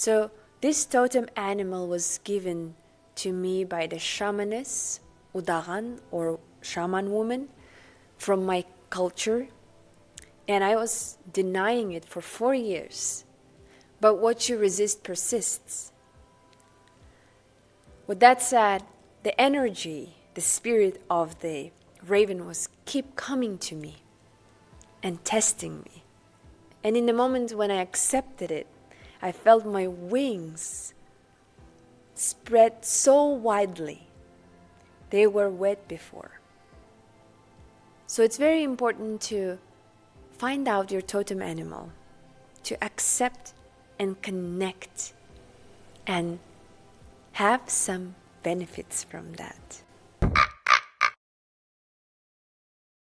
So this totem animal was given to me by the shamaness, udagan or shaman woman from my culture, and I was denying it for 4 years. But what you resist persists. With that said, the energy, the spirit of the raven was keep coming to me and testing me. And in the moment when I accepted it, I felt my wings spread so widely. They were wet before. So it's very important to find out your totem animal, to accept and connect and have some benefits from that.